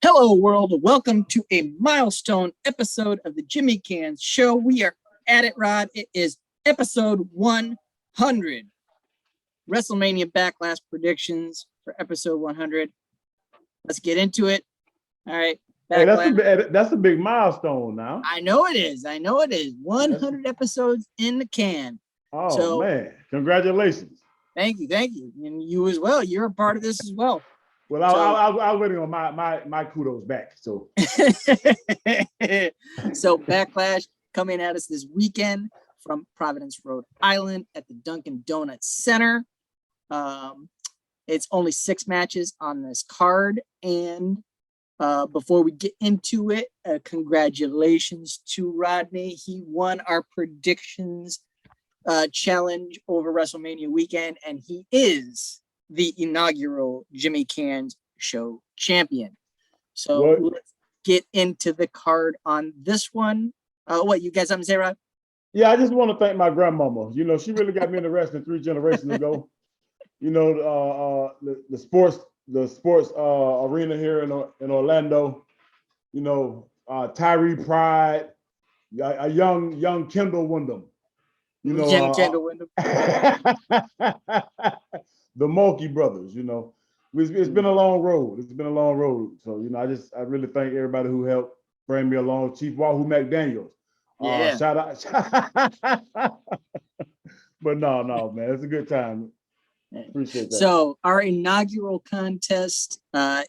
Hello, world. Welcome to a milestone episode of the Jimmy Canz Show. We are at it, Rod. It is episode 100. WrestleMania Backlash predictions for episode 100. Let's get into it. All right. Hey, that's a big milestone now. I know it is. 100 episodes in the can. Oh, man. Congratulations. Thank you. And you as well. You're a part of this as well. Well, I'll waiting on my kudos back. So, so Backlash coming at us this weekend from Providence, Rhode Island at the Dunkin' Donuts Center. It's only 6 matches on this card. And before we get into it, congratulations to Rodney. He won our predictions challenge over WrestleMania weekend, and he is the inaugural Jimmy Canz Show champion. So let's get into the card on this one. What, you guys have to say, Rod? Yeah, I just want to thank my grandmama. You know, she really got me into wrestling 3 generations ago. You know, the sports arena here in Orlando. You know, Tyree Pride, a young Kendall Wyndham. You know, Kendall Wyndham. The Mulkey brothers. You know, it's been a long road. So, you know, I really thank everybody who helped bring me along. Chief Wahoo McDaniels. Yeah. Shout out. But no, man, it's a good time. Appreciate that. So our inaugural contest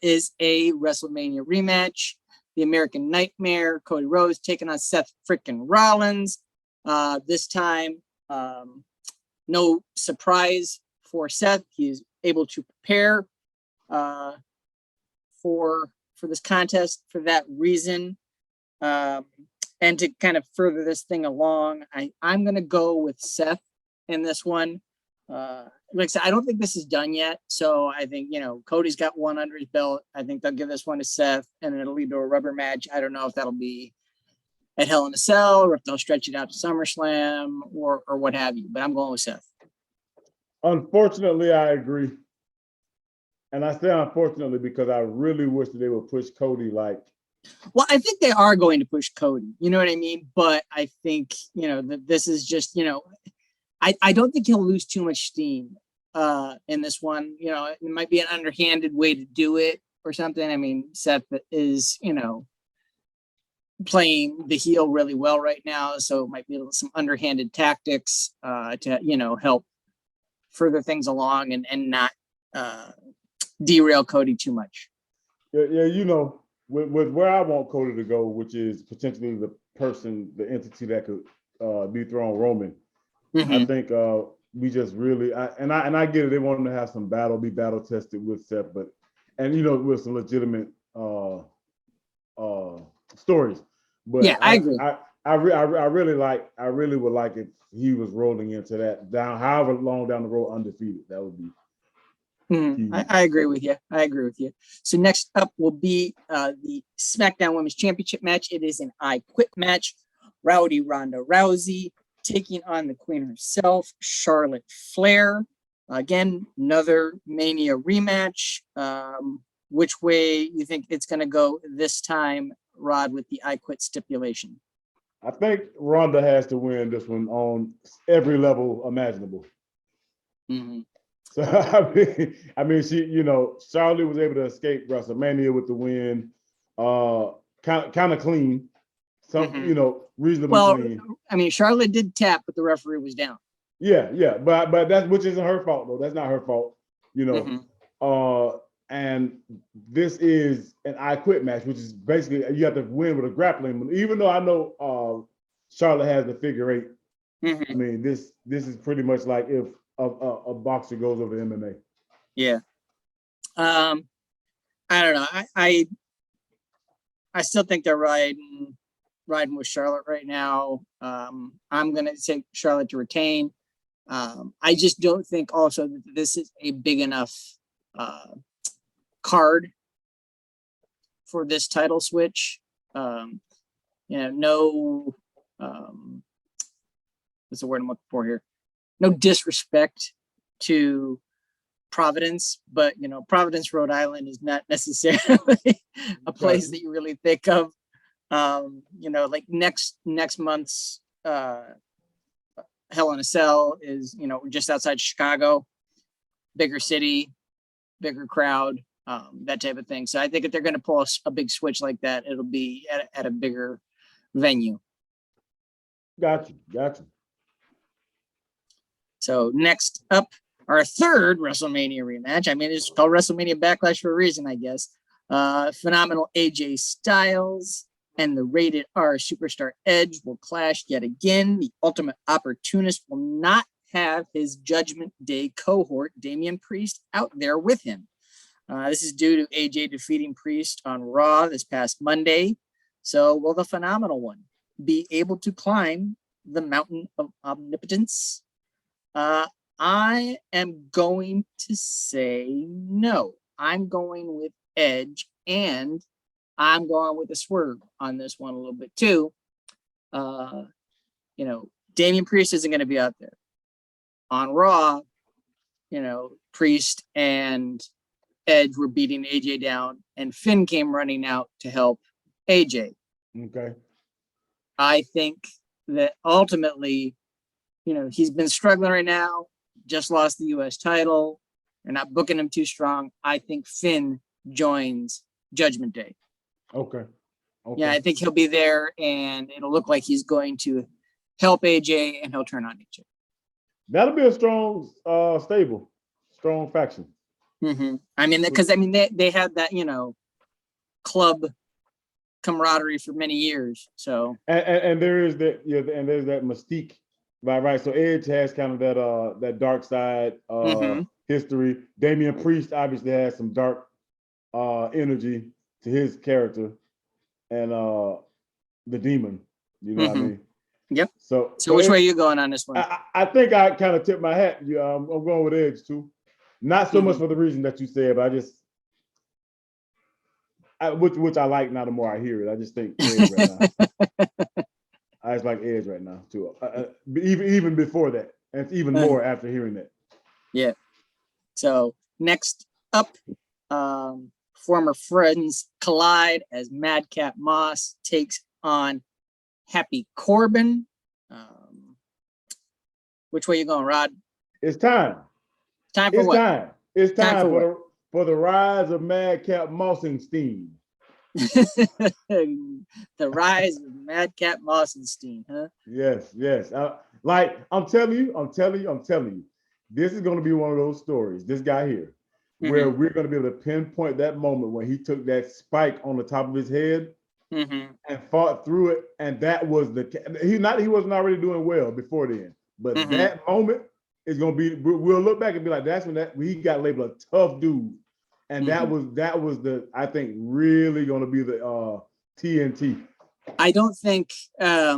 is a WrestleMania rematch. The American Nightmare, Cody Rhodes taking on Seth freaking Rollins. This time, no surprise for Seth. He is able to prepare for this contest for that reason. And to kind of further this thing along, I'm going to go with Seth in this one. Like I said, I don't think this is done yet. So I think, you know, Cody's got one under his belt. I think they'll give this one to Seth and it'll lead to a rubber match. I don't know if that'll be at Hell in a Cell or if they'll stretch it out to SummerSlam or what have you. But I'm going with Seth. Unfortunately, I agree. And I say unfortunately because I really wish that they would push Cody like. Well, I think they are going to push Cody. You know what I mean? But I think, you know, that this is just, you know, I don't think he'll lose too much steam in this one. You know, it might be an underhanded way to do it or something. I mean, Seth is, you know, playing the heel really well right now. So it might be some underhanded tactics to, you know, help further things along and not derail Cody too much. Yeah, you know, with where I want Cody to go, which is potentially the entity that could dethrone Roman. Mm-hmm. I think we just really, I get it. They want him to have some be battle tested with Seth, and you know, with some legitimate stories. But yeah, I agree. I really would like if he was rolling into that however long down the road undefeated. That would be. I agree with you. So next up will be the SmackDown Women's Championship match. It is an I Quit match. Rowdy Ronda Rousey taking on the Queen herself, Charlotte Flair. Again, another Mania rematch. Which way you think it's going to go this time, Rod, with the I Quit stipulation? I think Ronda has to win this one on every level imaginable. Mm-hmm. So I mean, she, you know, Charlotte was able to escape WrestleMania with the win, kind of clean, you know, reasonably clean. I mean, Charlotte did tap, but the referee was down. Yeah, but that's which isn't her fault though. That's not her fault, you know. And this is an I Quit match, which is basically you have to win with a grappling. Even though I know Charlotte has the figure 8. I mean, this is pretty much like if a boxer goes over MMA. Yeah. I don't know. I still think they're riding with Charlotte right now. I'm gonna say Charlotte to retain. I just don't think also that this is a big enough card for this title switch. You know, no what's the word I'm looking for here? No disrespect to Providence, but Providence, Rhode Island is not necessarily a place that you really think of. Like next month's Hell in a Cell is just outside Chicago, bigger city, bigger crowd, that type of thing. So I think if they're going to pull a big switch like that, it'll be at a bigger venue. Gotcha. So next up, our third WrestleMania rematch. I mean, it's called WrestleMania Backlash for a reason, I guess. Phenomenal AJ Styles and the rated R superstar Edge will clash yet again. The Ultimate Opportunist will not have his Judgment Day cohort, Damian Priest, out there with him. This is due to AJ defeating Priest on Raw this past Monday. So will the Phenomenal One be able to climb the mountain of omnipotence? I am going to say no. I'm going with Edge, and I'm going with a swerve on this one a little bit too. Damian Priest isn't going to be out there. On Raw, Priest and Edge were beating AJ down, and Finn came running out to help AJ. Okay. I think that ultimately, he's been struggling right now, just lost the U.S. title. They're not booking him too strong. I think Finn joins Judgment Day. Okay. Yeah, I think he'll be there, and it'll look like he's going to help AJ, and he'll turn on AJ. That'll be a strong stable, strong faction. Mm-hmm. I mean, because they had that club camaraderie for many years. So and there is that and there's that mystique, right? So Edge has kind of that dark side history. Damian Priest obviously has some dark energy to his character, and the demon. You know what I mean? Yep. So which way are you going on this one? I think I kind of tip my hat. I'm going with Edge too. Not so much for the reason that you said, but which I like now the more I hear it. I just think Edge right now. I just like Edge right now too. Even before that, and it's even more after hearing that. Yeah. So next up, former friends collide as Madcap Moss takes on Happy Corbin. Which way you going, Rod? It's time. Time for what? It's time for the rise of Madcap Mossenstein. The rise of Madcap Mossenstein, huh? Yes. I'm telling you, this is going to be one of those stories, this guy here, where we're going to be able to pinpoint that moment when he took that spike on the top of his head and fought through it. And that was he wasn't already doing well before then, but that moment is going to be, we'll look back and be like, that's when he got labeled a tough dude. And that was I think, really going to be the TNT. I don't think I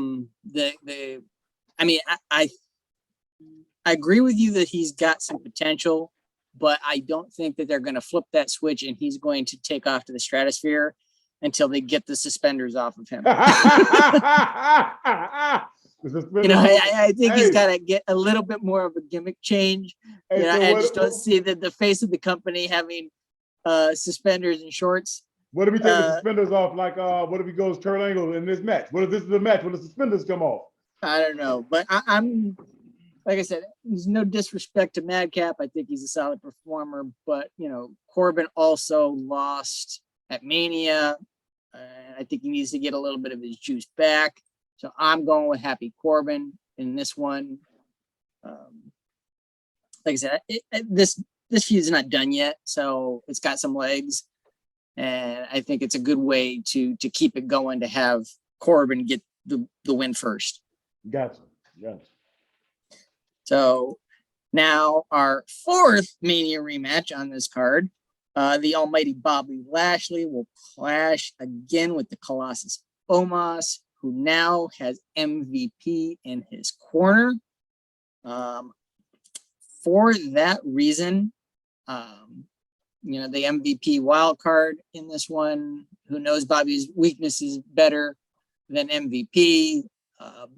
agree with you that he's got some potential, but I don't think that they're going to flip that switch and he's going to take off to the stratosphere until they get the suspenders off of him. I think he's got to get a little bit more of a gimmick change. I just don't see that the face of the company having suspenders and shorts. What if we take the suspenders off? Like, what if he goes Kurt Angle in this match? What if this is the match when the suspenders come off? I don't know, but I'm like I said, there's no disrespect to Madcap. I think he's a solid performer, but Corbin also lost at Mania. I think he needs to get a little bit of his juice back. So I'm going with Happy Corbin in this one. Like I said, this feud is not done yet, so it's got some legs, and I think it's a good way to keep it going, to have Corbin get the win first. Gotcha. So now our fourth Mania rematch on this card, the almighty Bobby Lashley will clash again with the Colossus Omos, who now has MVP in his corner. For that reason, the MVP wild card in this one, who knows Bobby's weaknesses better than MVP?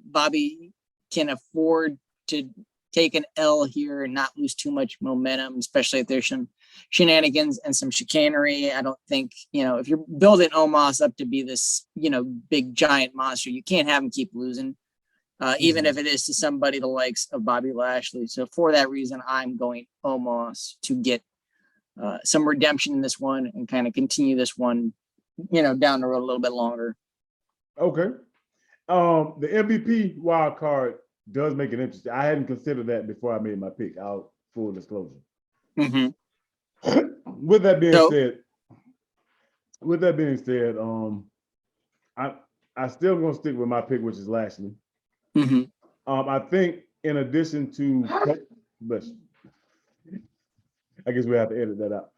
Bobby can afford to take an L here and not lose too much momentum, especially if there's some shenanigans and some chicanery. I don't think, if you're building Omos up to be this, big giant monster, you can't have him keep losing, even if it is to somebody the likes of Bobby Lashley. So for that reason, I'm going Omos to get some redemption in this one and kind of continue this one, down the road a little bit longer. Okay. The MVP wild card does make it interesting. I hadn't considered that before I made my pick. Out full disclosure. Mm-hmm. With that being said, I still gonna stick with my pick, which is Lashley. Mm-hmm. I think in addition to, I guess we have to edit that out.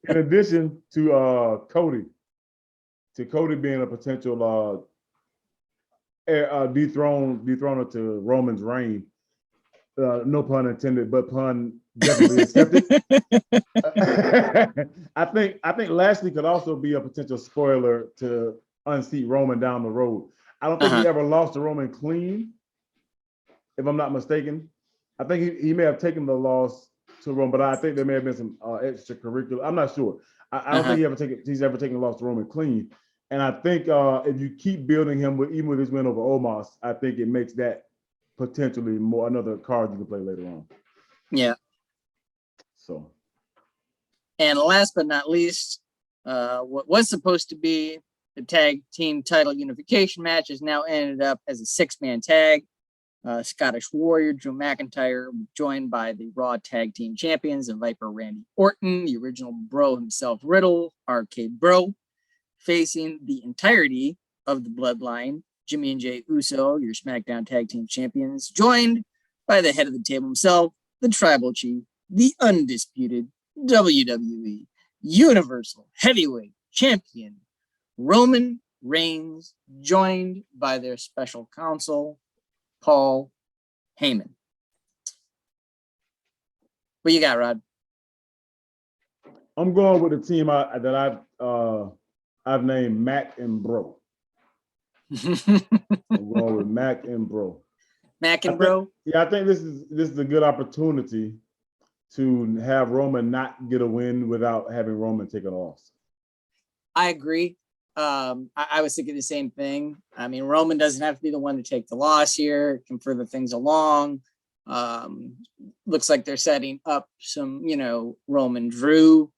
In addition to Cody being a potential dethroner to Roman's reign. No pun intended, but pun definitely accepted. I think Lashley could also be a potential spoiler to unseat Roman down the road. I don't think he ever lost to Roman clean, if I'm not mistaken. I think he may have taken the loss to Roman, but I think there may have been some extracurricular. I'm not sure. I don't think he's ever taken a loss to Roman clean. And I think if you keep building him even with his win over Omos, I think it makes that potentially another card you can play later on. Yeah. So. And last but not least, what was supposed to be the tag team title unification match has now ended up as a 6-man tag. Scottish Warrior Drew McIntyre, joined by the Raw Tag Team Champions and Viper Randy Orton, the original Bro himself Riddle, RK Bro, facing the entirety of the Bloodline, Jimmy and Jey Uso, your SmackDown Tag Team Champions, joined by the head of the table himself, the Tribal Chief, the undisputed WWE Universal Heavyweight Champion, Roman Reigns, joined by their special counsel, Paul Heyman. What you got, Rod? I'm going with the team that I've named Mac and Bro. I'm going with Mac and Bro. Mac and Bro? I think this is a good opportunity to have Roman not get a win without having Roman take a loss. I agree. I was thinking the same thing. I mean, Roman doesn't have to be the one to take the loss here. It can further things along. Looks like they're setting up some, Roman Drew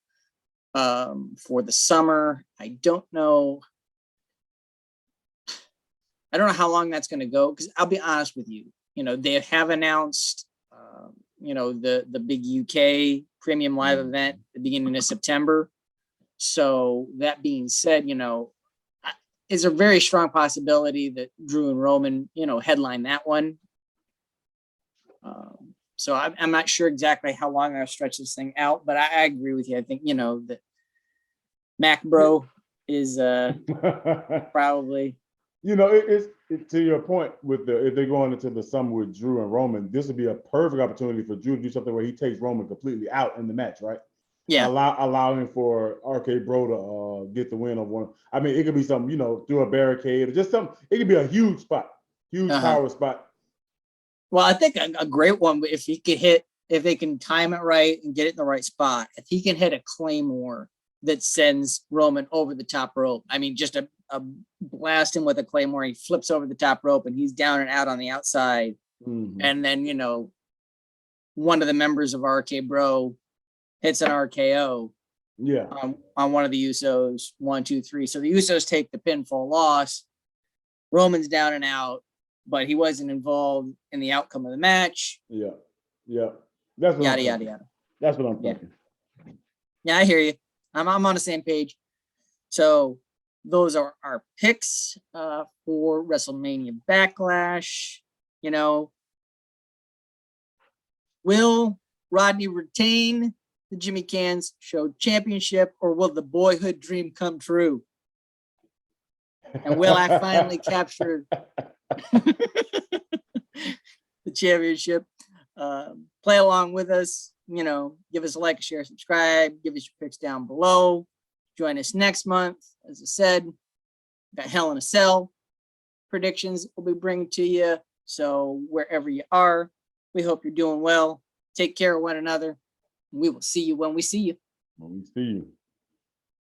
for the summer. I don't know how long that's going to go, because I'll be honest with you. They have announced, the big UK premium live event at the beginning of September. So that being said, it's a very strong possibility that Drew and Roman, headline that one. So I'm not sure exactly how long I'll stretch this thing out, but I agree with you. I think, that Mac Bro is probably. It's to your point with if they're going into the summer with Drew and Roman, this would be a perfect opportunity for Drew to do something where he takes Roman completely out in the match, right? Yeah. Allowing for RK Bro to get the win on one. I mean, it could be something, through a barricade or just something. It could be a huge spot, power spot. Well, I think a great one, if they can time it right and get it in the right spot, if he can hit a Claymore that sends Roman over the top rope. I mean, just a blast him with a Claymore. He flips over the top rope and he's down and out on the outside. Mm-hmm. And then, one of the members of RK Bro hits an RKO on one of the Usos, 1, 2, 3. So the Usos take the pinfall loss. Roman's down and out, but he wasn't involved in the outcome of the match. Yeah. That's what yada. That's what I'm thinking. Yeah, I hear you. I'm on the same page. So those are our picks for WrestleMania Backlash. Will Rodney retain the Jimmy Canz Show Championship, or will the boyhood dream come true? And will I finally capture the championship? Play along with us. Give us a like, share, subscribe. Give us your picks down below. Join us next month. As I said, got Hell in a Cell predictions we'll be bringing to you. So wherever you are, we hope you're doing well. Take care of one another. We will see you when we see you. When we see you.